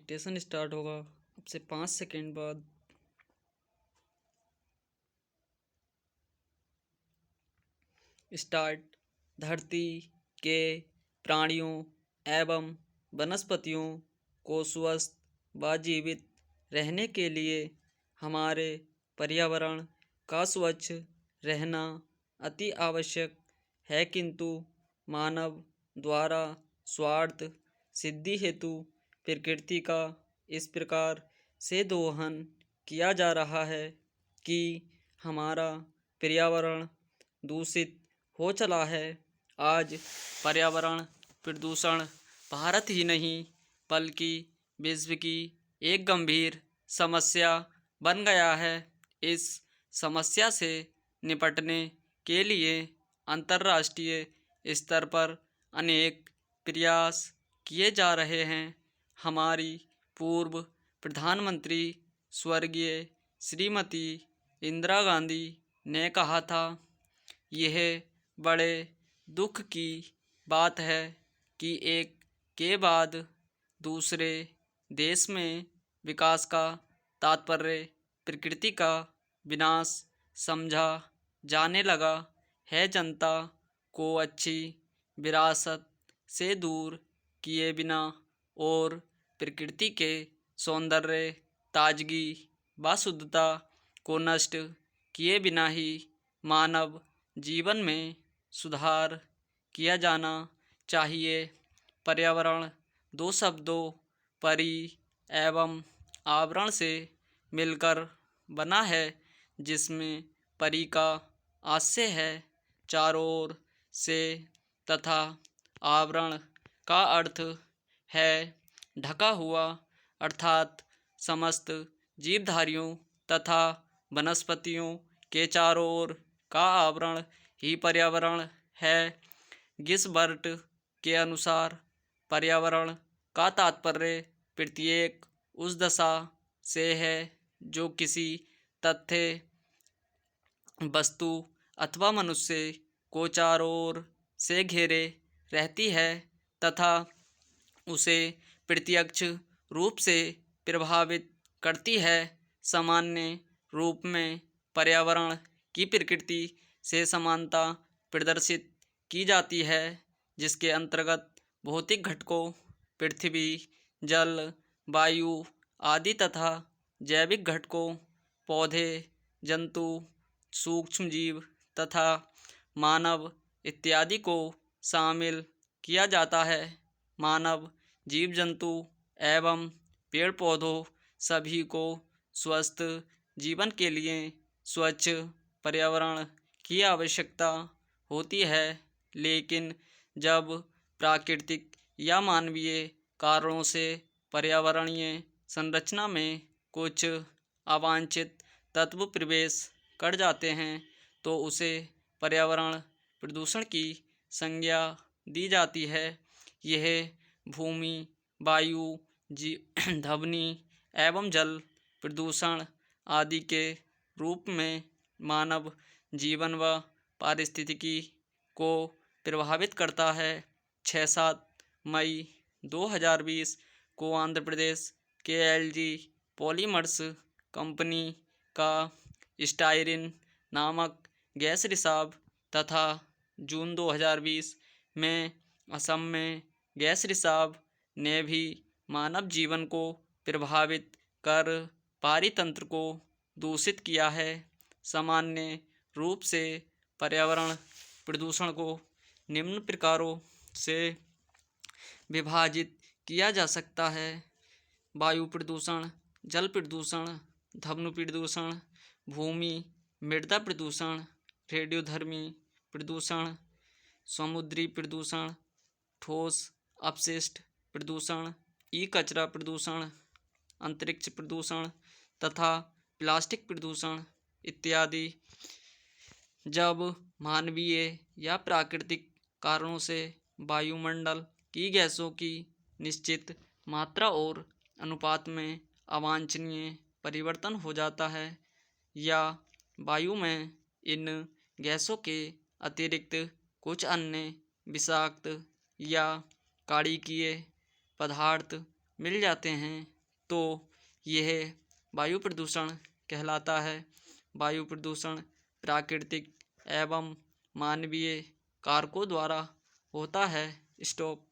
Dictation start होगा अब से 5 सेकेंड बाद। स्टार्ट। धरती के प्राणियों एवं वनस्पतियों को स्वस्थ व जीवित रहने के लिए हमारे पर्यावरण का स्वच्छ रहना अति आवश्यक है, किंतु मानव द्वारा स्वार्थ सिद्धि हेतु प्रकृति का इस प्रकार से दोहन किया जा रहा है कि हमारा पर्यावरण दूषित हो चला है। आज पर्यावरण प्रदूषण भारत ही नहीं बल्कि विश्व की एक गंभीर समस्या बन गया है। इस समस्या से निपटने के लिए अंतर्राष्ट्रीय स्तर पर अनेक प्रयास किए जा रहे हैं। हमारी पूर्व प्रधानमंत्री स्वर्गीय श्रीमती इंदिरा गांधी ने कहा था, यह बड़े दुख की बात है कि एक के बाद दूसरे देश में विकास का तात्पर्य प्रकृति का विनाश समझा जाने लगा है। जनता को अच्छी विरासत से दूर किए बिना और प्रकृति के सौंदर्य, ताजगी व शुद्धता को नष्ट किए बिना ही मानव जीवन में सुधार किया जाना चाहिए। पर्यावरण दो शब्दों परि एवं आवरण से मिलकर बना है, जिसमें परि का आशय है चारों ओर से तथा आवरण का अर्थ है ढका हुआ, अर्थात समस्त जीवधारियों तथा वनस्पतियों के चारों ओर का आवरण ही पर्यावरण है। गिब्सबर्ग के अनुसार पर्यावरण का तात्पर्य प्रत्येक उस दशा से है जो किसी तथ्य, वस्तु अथवा मनुष्य को चारों ओर से घेरे रहती है तथा उसे प्रत्यक्ष रूप से प्रभावित करती है। सामान्य रूप में पर्यावरण की प्रकृति से समानता प्रदर्शित की जाती है, जिसके अंतर्गत भौतिक घटकों पृथ्वी, जल, वायु आदि तथा जैविक घटकों पौधे, जंतु, सूक्ष्म जीव तथा मानव इत्यादि को शामिल किया जाता है। मानव, जीव जंतु एवं पेड़ पौधों सभी को स्वस्थ जीवन के लिए स्वच्छ पर्यावरण की आवश्यकता होती है, लेकिन जब प्राकृतिक या मानवीय कारणों से पर्यावरणीय संरचना में कुछ अवांछित तत्व प्रवेश कर जाते हैं तो उसे पर्यावरण प्रदूषण की संज्ञा दी जाती है। यह भूमि, वायु, ध्वनि एवं जल प्रदूषण आदि के रूप में मानव जीवन व पारिस्थितिकी को प्रभावित करता है। 6-7 मई 2020 को आंध्र प्रदेश के LG पॉलीमर्स कंपनी का स्टाइरिन नामक गैस रिसाव तथा जून 2020 में असम में गैस रिसाव ने भी मानव जीवन को प्रभावित कर पारितंत्र को दूषित किया है। सामान्य रूप से पर्यावरण प्रदूषण को निम्न प्रकारों से विभाजित किया जा सकता है: वायु प्रदूषण, जल प्रदूषण, ध्वनि प्रदूषण, भूमि मृदा प्रदूषण, रेडियोधर्मी प्रदूषण, समुद्री प्रदूषण, ठोस अपशिष्ट प्रदूषण, ई-कचरा प्रदूषण, अंतरिक्ष प्रदूषण तथा प्लास्टिक प्रदूषण इत्यादि। जब मानवीय या प्राकृतिक कारणों से वायुमंडल की गैसों की निश्चित मात्रा और अनुपात में अवांछनीय परिवर्तन हो जाता है या वायु में इन गैसों के अतिरिक्त कुछ अन्य विषाक्त या क्षारीय पदार्थ मिल जाते हैं तो यह वायु प्रदूषण कहलाता है। वायु प्रदूषण प्राकृतिक एवं मानवीय कारकों द्वारा होता है। स्टॉप।